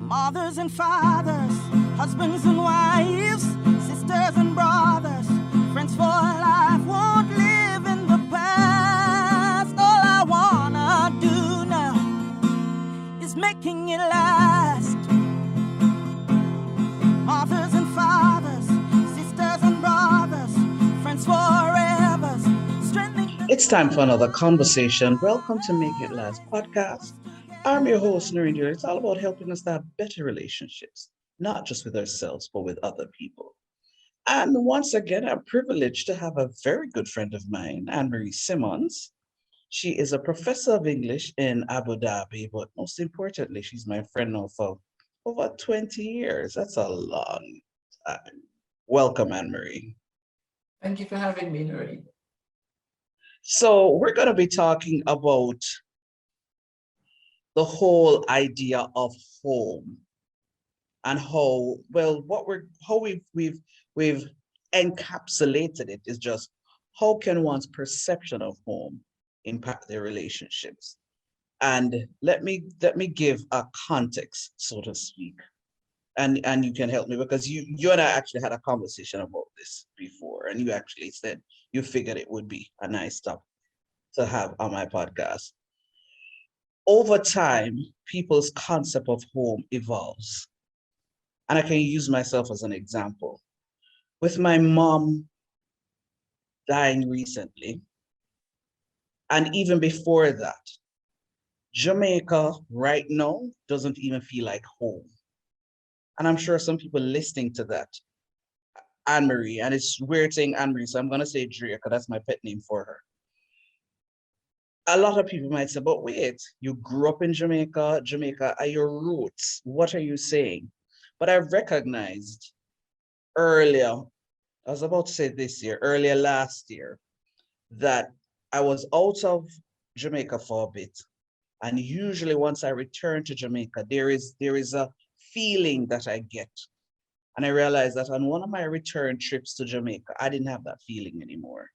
Mothers and fathers, husbands and wives, sisters and brothers, friends for life, won't live in the past. All I wanna do now is making it last. Mothers and fathers, sisters and brothers, friends forever, strengthening. It's time for another conversation. Welcome to Make It Last podcast. I'm your host, Noreen. It's all about helping us to have better relationships, not just with ourselves, but with other people. And once again, I'm privileged to have a very good friend of mine, Anne-Marie Simmonds. She is a professor of English in Abu Dhabi, but most importantly, she's my friend now for over 20 years. That's a long time. Welcome, Anne-Marie. Thank you for having me, Noreen. So we're going to be talking about the whole idea of home and we've encapsulated it is just how can one's perception of home impact their relationships. And let me give a context, so to speak, and you can help me because you and I actually had a conversation about this before, and you actually said you figured it would be a nice topic to have on my podcast. Over time, people's concept of home evolves. And I can use myself as an example. With my mom dying recently, and even before that, Jamaica right now doesn't even feel like home. And I'm sure some people listening to that, Anne-Marie, and it's weird saying Anne-Marie, so I'm going to say Drea, because that's my pet name for her. A lot of people might say, but wait, you grew up in Jamaica. Jamaica are your roots. What are you saying? But I recognized earlier, I was about to say earlier last year, that I was out of Jamaica for a bit. And usually once I return to Jamaica, there is a feeling that I get. And I realized that on one of my return trips to Jamaica, I didn't have that feeling anymore.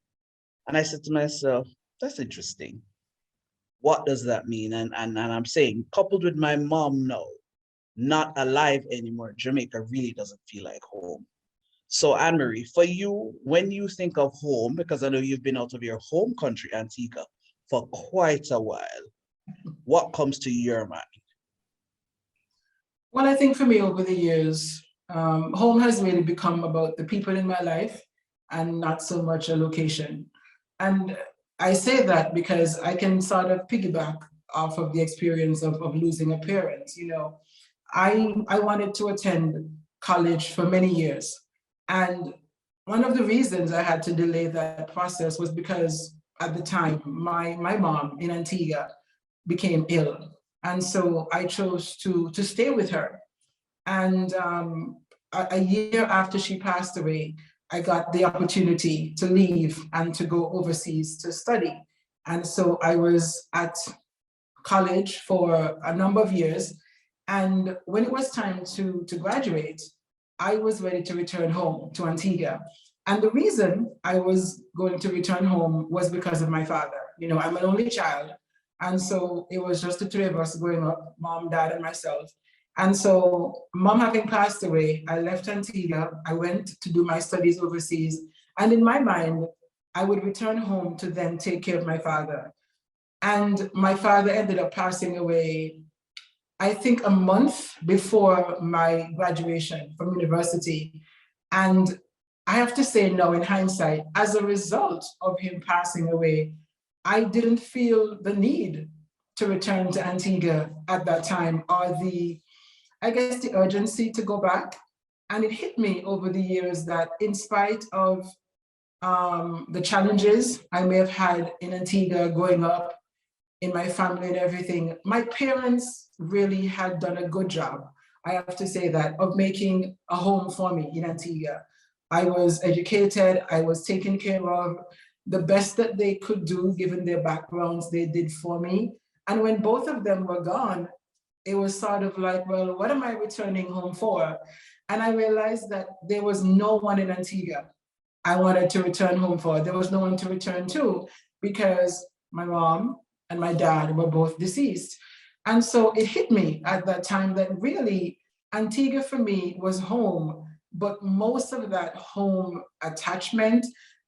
And I said to myself, that's interesting. What does that mean? And I'm saying, coupled with my mom now, not alive anymore, Jamaica really doesn't feel like home. So Anne-Marie, for you, when you think of home, because I know you've been out of your home country, Antigua, for quite a while, what comes to your mind? Well, I think for me over the years, home has really become about the people in my life and not so much a location. And I say that because I can sort of piggyback off of the experience of losing a parent. You know, I wanted to attend college for many years. And one of the reasons I had to delay that process was because at the time, my mom in Antigua became ill. And so I chose to stay with her. And a year after she passed away, I got the opportunity to leave and to go overseas to study. And so I was at college for a number of years. And when it was time to graduate, I was ready to return home to Antigua. And the reason I was going to return home was because of my father. You know, I'm an only child. And so it was just the three of us growing up, mom, dad, and myself. And so mom having passed away, I left Antigua. I went to do my studies overseas. And in my mind, I would return home to then take care of my father. And my father ended up passing away, I think, a month before my graduation from university. And I have to say now in hindsight, as a result of him passing away, I didn't feel the need to return to Antigua at that time, or the urgency to go back. And it hit me over the years that in spite of the challenges I may have had in Antigua growing up, in my family and everything, my parents really had done a good job, I have to say that, of making a home for me in Antigua. I was educated, I was taken care of. The best that they could do, given their backgrounds, they did for me. And when both of them were gone, it was sort of like, well, what am I returning home for? And I realized that there was no one in Antigua I wanted to return home for. There was no one to return to because my mom and my dad were both deceased. And so it hit me at that time that really Antigua for me was home, but most of that home attachment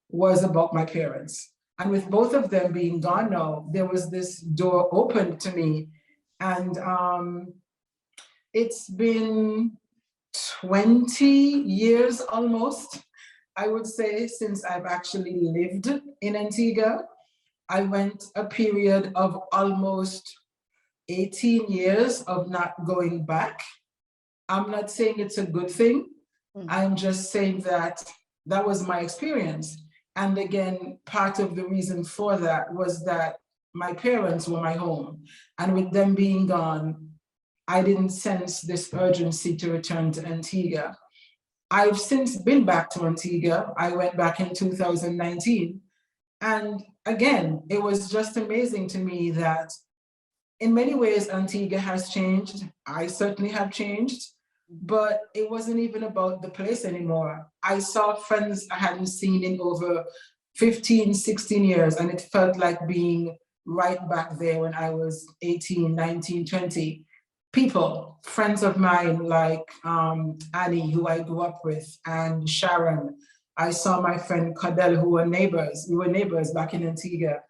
was about my parents. And with both of them being gone now, there was this door open to me. And it's been 20 years almost, I would say, since I've actually lived in Antigua. I went a period of almost 18 years of not going back. I'm not saying it's a good thing. I'm just saying that that was my experience. And again, part of the reason for that was that my parents were my home. And with them being gone, I didn't sense this urgency to return to Antigua. I've since been back to Antigua. I went back in 2019. And again, it was just amazing to me that in many ways, Antigua has changed. I certainly have changed, but it wasn't even about the place anymore. I saw friends I hadn't seen in over 15, 16 years, and it felt like being right back there when I was 18, 19, 20. People, friends of mine like Annie, who I grew up with, and Sharon. I saw my friend Cadell, who were neighbors. We were neighbors back in Antigua.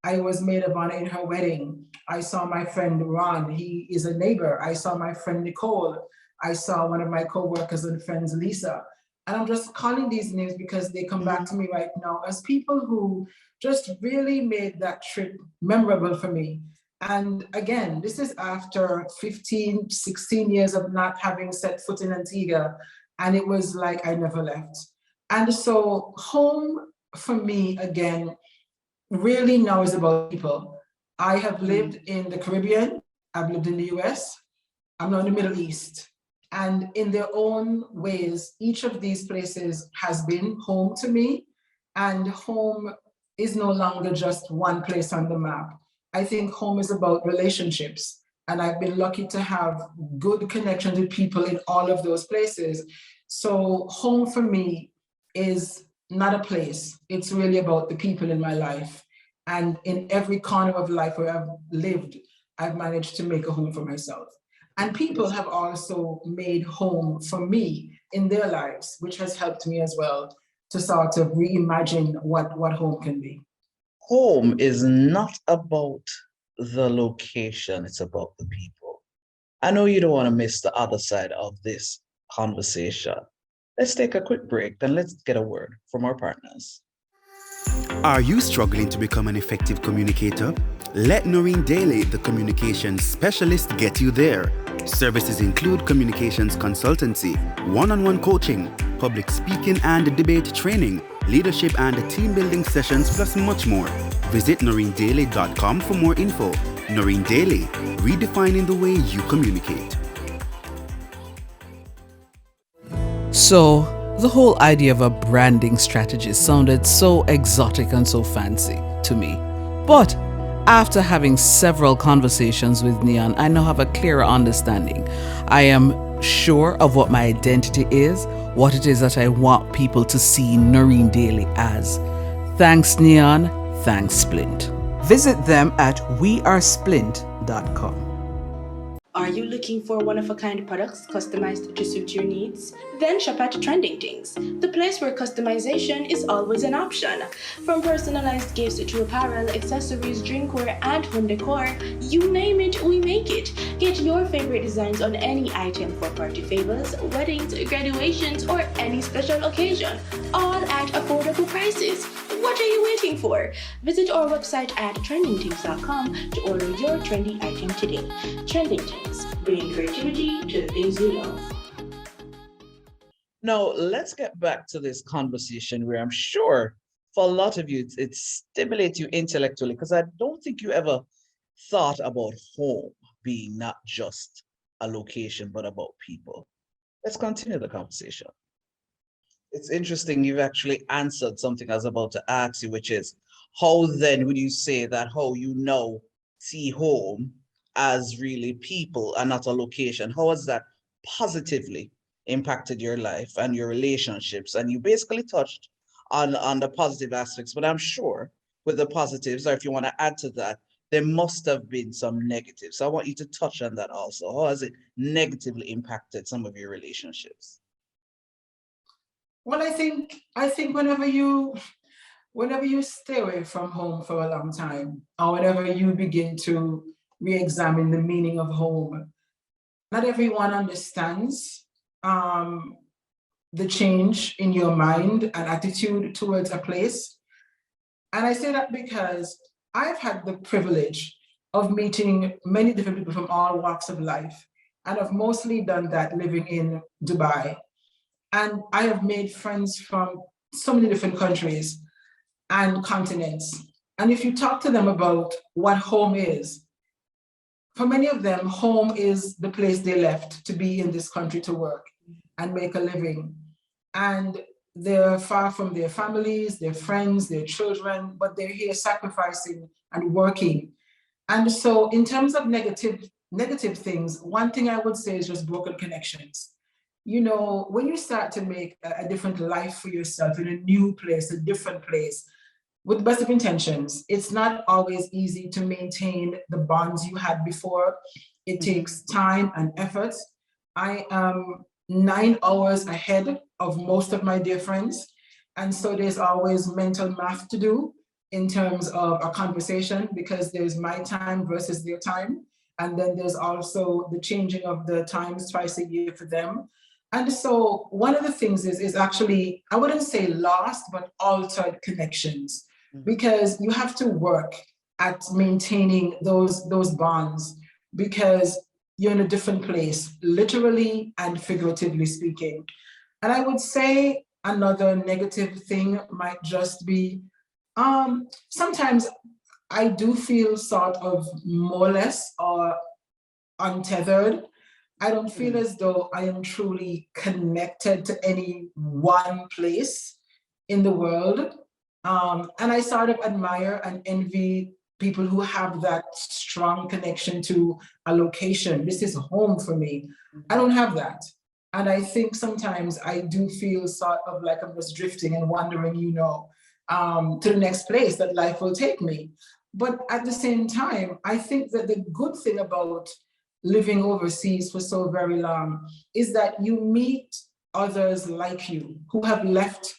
I was maid of honor in her wedding. I saw my friend Ron, he is a neighbor. I saw my friend Nicole. I saw one of my co-workers and friends, Lisa. And I'm just calling these names because they come back to me right now as people who just really made that trip memorable for me. And again, this is after 15, 16 years of not having set foot in Antigua. And it was like I never left. And so home for me, again, really now is about people. I have lived in the Caribbean, I've lived in the US, I'm now in the Middle East. And in their own ways, each of these places has been home to me. And home is no longer just one place on the map. I think home is about relationships. And I've been lucky to have good connections with people in all of those places. So home for me is not a place. It's really about the people in my life. And in every corner of life where I've lived, I've managed to make a home for myself. And people have also made home for me in their lives, which has helped me as well to sort of reimagine what home can be. Home is not about the location, it's about the people. I know you don't want to miss the other side of this conversation. Let's take a quick break, then let's get a word from our partners. Are you struggling to become an effective communicator? Let Noreen Daly, the communications specialist, get you there. Services include communications consultancy, one-on-one coaching, public speaking and debate training, leadership and team building sessions, plus much more. Visit noreendaly.com for more info. Noreen Daly, redefining the way you communicate. So, the whole idea of a branding strategy sounded so exotic and so fancy to me. But after having several conversations with Neon, I now have a clearer understanding. I am sure of what my identity is, what it is that I want people to see Noreen Daly as. Thanks Neon, thanks Splint. Visit them at wearesplint.com. Are you looking for one-of-a-kind products customized to suit your needs? Then shop at Trending Things, the place where customization is always an option. From personalized gifts to apparel, accessories, drinkware, and home decor, you name it, we make it. Get your favorite designs on any item for party favors, weddings, graduations, or any special occasion, all at affordable prices. What are you waiting for? Visit our website at trendingthings.com to order your trendy item today. Trending Things, bringing creativity to the things you love. Now, let's get back to this conversation where I'm sure for a lot of you, it stimulates you intellectually, because I don't think you ever thought about home being not just a location, but about people. Let's continue the conversation. It's interesting, you've actually answered something I was about to ask you, which is how then would you say that how you now see home as really people and not a location? How has that positively impacted your life and your relationships? And you basically touched on the positive aspects, but I'm sure with the positives, or if you want to add to that, there must have been some negatives. So I want you to touch on that also. How has it negatively impacted some of your relationships? Well, I think whenever you stay away from home for a long time, or whenever you begin to re-examine the meaning of home, not everyone understands the change in your mind and attitude towards a place. And I say that because I've had the privilege of meeting many different people from all walks of life. And I've mostly done that living in Dubai. And I have made friends from so many different countries and continents. And if you talk to them about what home is, for many of them, home is the place they left to be in this country to work and make a living. And they're far from their families, their friends, their children, but they're here sacrificing and working. And so in terms of negative things, one thing I would say is just broken connections. You know, when you start to make a different life for yourself in a new place, a different place, with the best of intentions, it's not always easy to maintain the bonds you had before. It takes time and effort. I am 9 hours ahead of most of my dear friends. And so there's always mental math to do in terms of a conversation, because there's my time versus their time. And then there's also the changing of the times twice a year for them. And so one of the things is actually, I wouldn't say lost, but altered connections, because you have to work at maintaining those bonds, because you're in a different place, literally and figuratively speaking. And I would say another negative thing might just be, sometimes I do feel sort of more or less or untethered. I don't feel as though I am truly connected to any one place in the world. And I sort of admire and envy people who have that strong connection to a location. This is home for me. I don't have that. And I think sometimes I do feel sort of like I'm just drifting and wandering, to the next place that life will take me. But at the same time, I think that the good thing about living overseas for so very long is that you meet others like you who have left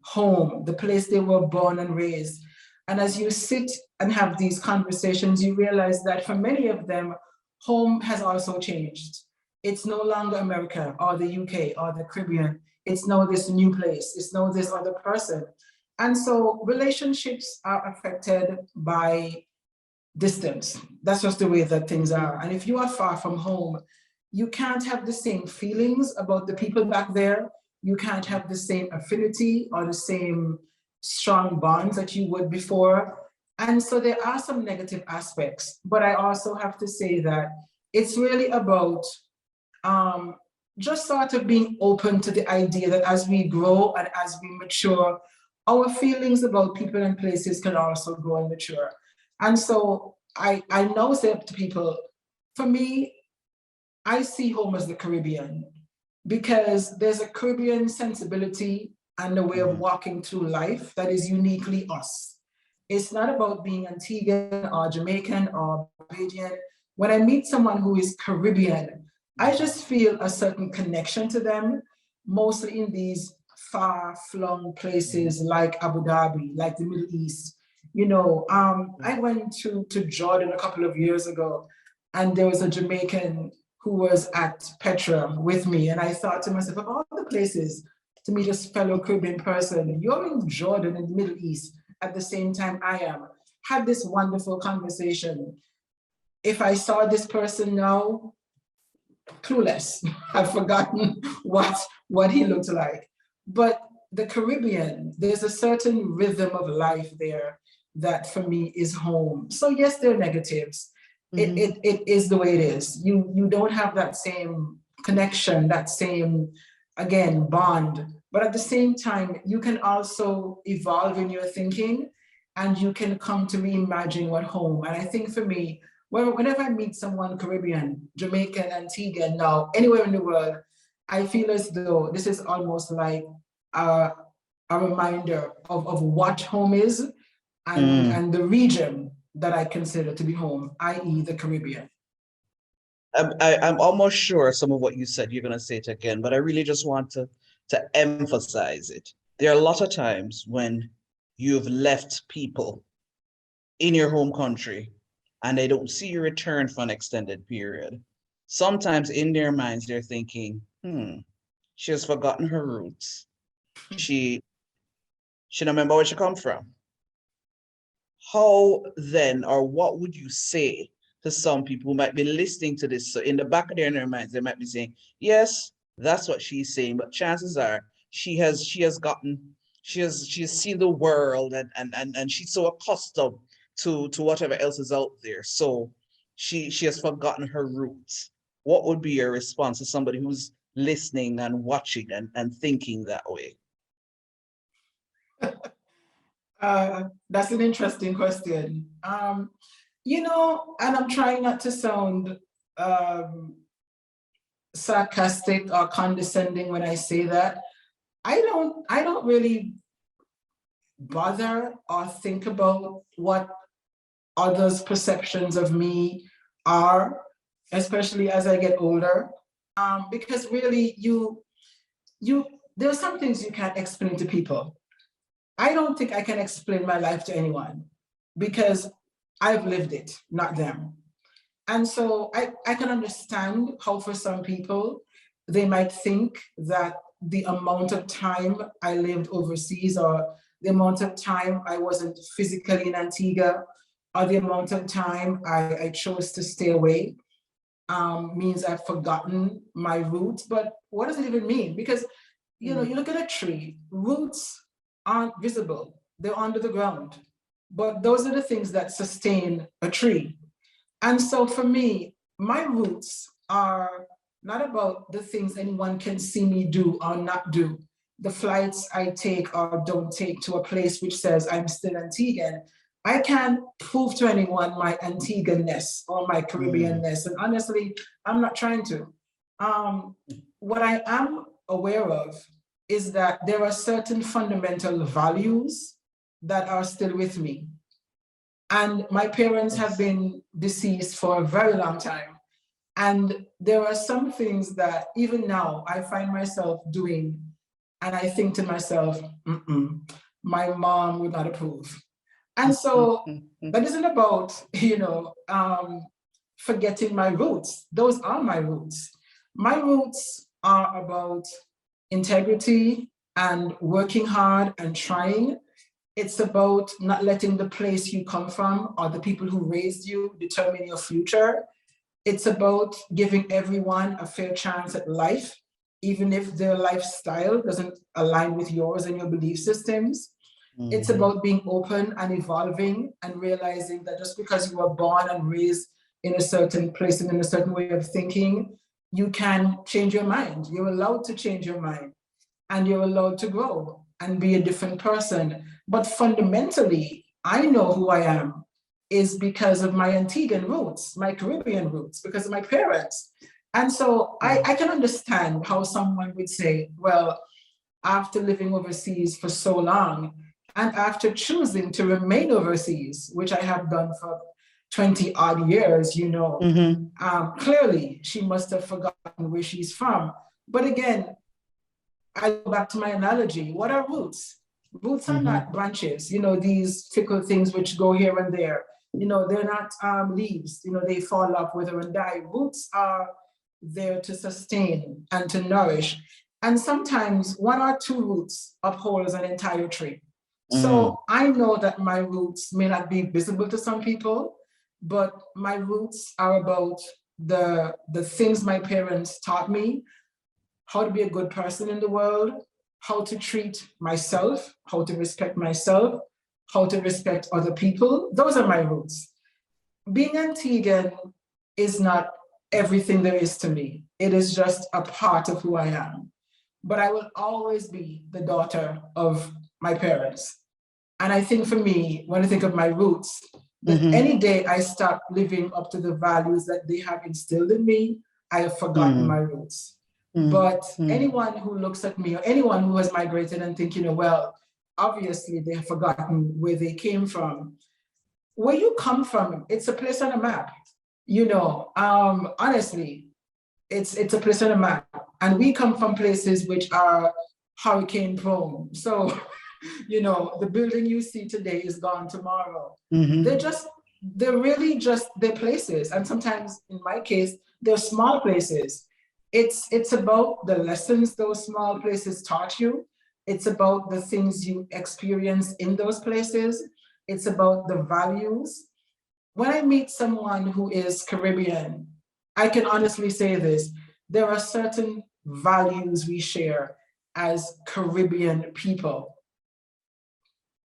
home, the place they were born and raised. And as you sit and have these conversations, you realize that for many of them, home has also changed. It's no longer America or the UK or the Caribbean. It's now this new place. It's now this other person. And so relationships are affected by distance. That's just the way that things are. And if you are far from home, you can't have the same feelings about the people back there. You can't have the same affinity or the same strong bonds that you would before. And so there are some negative aspects, but I also have to say that it's really about just sort of being open to the idea that as we grow and as we mature, our feelings about people and places can also grow and mature. And so I now say to people, for me, I see home as the Caribbean, because there's a Caribbean sensibility and a way of walking through life that is uniquely us. It's not about being Antiguan or Jamaican or Barbadian. When I meet someone who is Caribbean, I just feel a certain connection to them, mostly in these far-flung places like Abu Dhabi, like the Middle East. I went to Jordan a couple of years ago, and there was a Jamaican who was at Petra with me. And I thought to myself, of all the places to meet a fellow Caribbean person, you're in Jordan in the Middle East at the same time I am. Had this wonderful conversation. If I saw this person now, clueless. I've forgotten what he looked like. But the Caribbean, there's a certain rhythm of life there that for me is home. So yes, there are negatives. It is the way it is. You don't have that same connection, that same, again, bond. But at the same time, you can also evolve in your thinking, and you can come to reimagine what home. And I think for me, whenever I meet someone Caribbean, Jamaican, Antiguan, now anywhere in the world, I feel as though this is almost like a reminder of what home is and the region that I consider to be home, i.e. the Caribbean. I'm almost sure some of what you said, you're going to say it again, but I really just want to emphasize it. There are a lot of times when you've left people in your home country and they don't see you return for an extended period. Sometimes in their minds, they're thinking, she has forgotten her roots. She don't remember where she come from. How then, or what would you say to some people who might be listening to this? So in the back of their minds, they might be saying, yes, that's what she's saying, but chances are she has seen the world and she's so accustomed to whatever else is out there. So she has forgotten her roots. What would be your response to somebody who's listening and watching and thinking that way? That's an interesting question. You know, and I'm trying not to sound sarcastic or condescending when I say that. I don't really bother or think about what others' perceptions of me are, especially as I get older, because really there are some things you can't explain to people. I don't think I can explain my life to anyone because I've lived it, not them. And so I can understand how for some people, they might think that the amount of time I lived overseas or the amount of time I wasn't physically in Antigua or the amount of time I chose to stay away means I've forgotten my roots. But what does it even mean? Because, you know, you look at a tree, roots aren't visible, they're under the ground. But those are the things that sustain a tree. And so for me, my roots are not about the things anyone can see me do or not do. The flights I take or don't take to a place which says I'm still Antiguan. I can't prove to anyone my Antiguan-ness or my Caribbean-ness. And honestly, I'm not trying to. What I am aware of is that there are certain fundamental values that are still with me. And my parents have been deceased for a very long time. And there are some things that even now I find myself doing, and I think to myself, my mom would not approve. And so that isn't about, you know, forgetting my roots. Those are my roots. My roots are about integrity and working hard and trying. It's about not letting the place you come from or the people who raised you determine your future. It's about giving everyone a fair chance at life, even if their lifestyle doesn't align with yours and your belief systems. It's about being open and evolving and realizing that just because you were born and raised in a certain place and in a certain way of thinking, you can change your mind. You're allowed to change your mind and you're allowed to grow and be a different person. But fundamentally, I know who I am is because of my Antiguan roots, my Caribbean roots, because of my parents. And so I can understand how someone would say, well, after living overseas for so long, and after choosing to remain overseas, which I have done for 20 odd years, you know, clearly she must have forgotten where she's from. But again, I go back to my analogy. What are roots? Roots are not branches, you know, these fickle things which go here and there. You know, they're not leaves, you know, they fall off, wither and die. Roots are there to sustain and to nourish. And sometimes one or two roots upholds an entire tree. So I know that my roots may not be visible to some people, but my roots are about the things my parents taught me, how to be a good person in the world, how to treat myself, how to respect myself, how to respect other people. Those are my roots. Being Antiguan is not everything there is to me. It is just a part of who I am. But I will always be the daughter of my parents. And I think for me, when I think of my roots, that any day I stop living up to the values that they have instilled in me, I have forgotten my roots. But anyone who looks at me or anyone who has migrated and think, you know, well, obviously they have forgotten where they came from. where you come from, it's a place on a map. Honestly, it's a place on a map. And we come from places which are hurricane prone. So, the building you see today is gone tomorrow. They're really just their places. And sometimes, in my case, they're small places. It's about the lessons those small places taught you. It's about the things you experience in those places. It's about the values. When I meet someone who is Caribbean, I can honestly say this, there are certain values we share as Caribbean people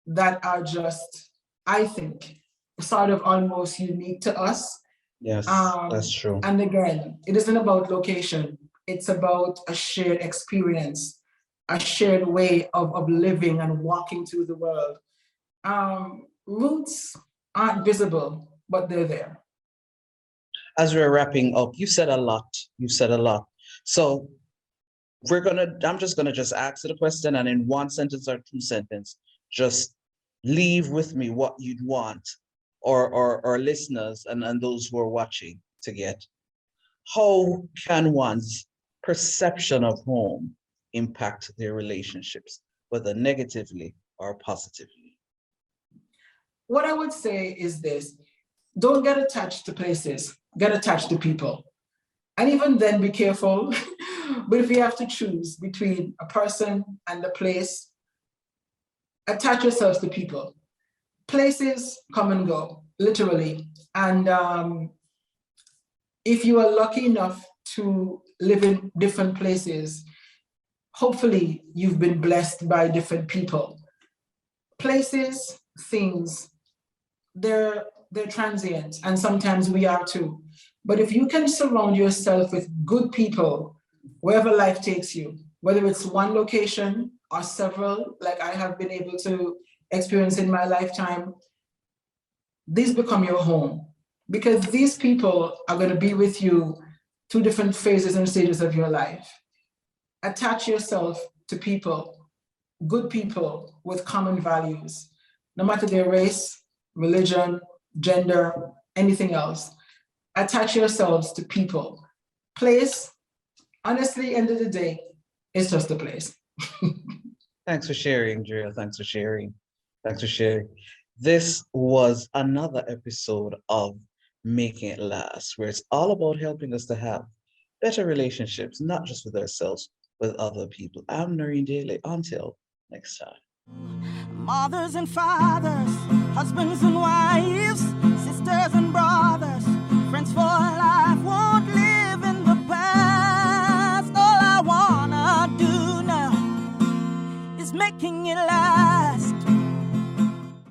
that are just, I think, sort of almost unique to us. Yes, that's true. And again, it isn't about location. It's about a shared experience, a shared way of living and walking through the world. Roots aren't visible, but they're there. As we're wrapping up, you said a lot. So I'm just gonna ask the question, and in one sentence or two sentences, just leave with me what you'd want or listeners and those who are watching to get. How can one's perception of home impact their relationships, whether negatively or positively? What I would say is this: don't get attached to places, get attached to people. And even then, be careful. But if you have to choose between a person and a place, attach yourselves to people. Places come and go, literally. And if you are lucky enough to live in different places, hopefully you've been blessed by different people. Places, things, they're transient, and sometimes we are too. But if you can surround yourself with good people, wherever life takes you, whether it's one location or several, like I have been able to experience in my lifetime, these become your home, because these people are going to be with you through different phases and stages of your life. Attach yourself to people, good people with common values, no matter their race, religion, gender, anything else. Attach yourselves to people. Place, honestly, end of the day, it's just a place. Thanks for sharing, Drea. Thanks for sharing. This was another episode of Making It Last, where it's all about helping us to have better relationships, not just with ourselves, with other people. I'm Noreen Daly. Until next time. Mothers and fathers, husbands and wives, sisters and brothers, friends for life won't live in the past. All I wanna do now is making it last.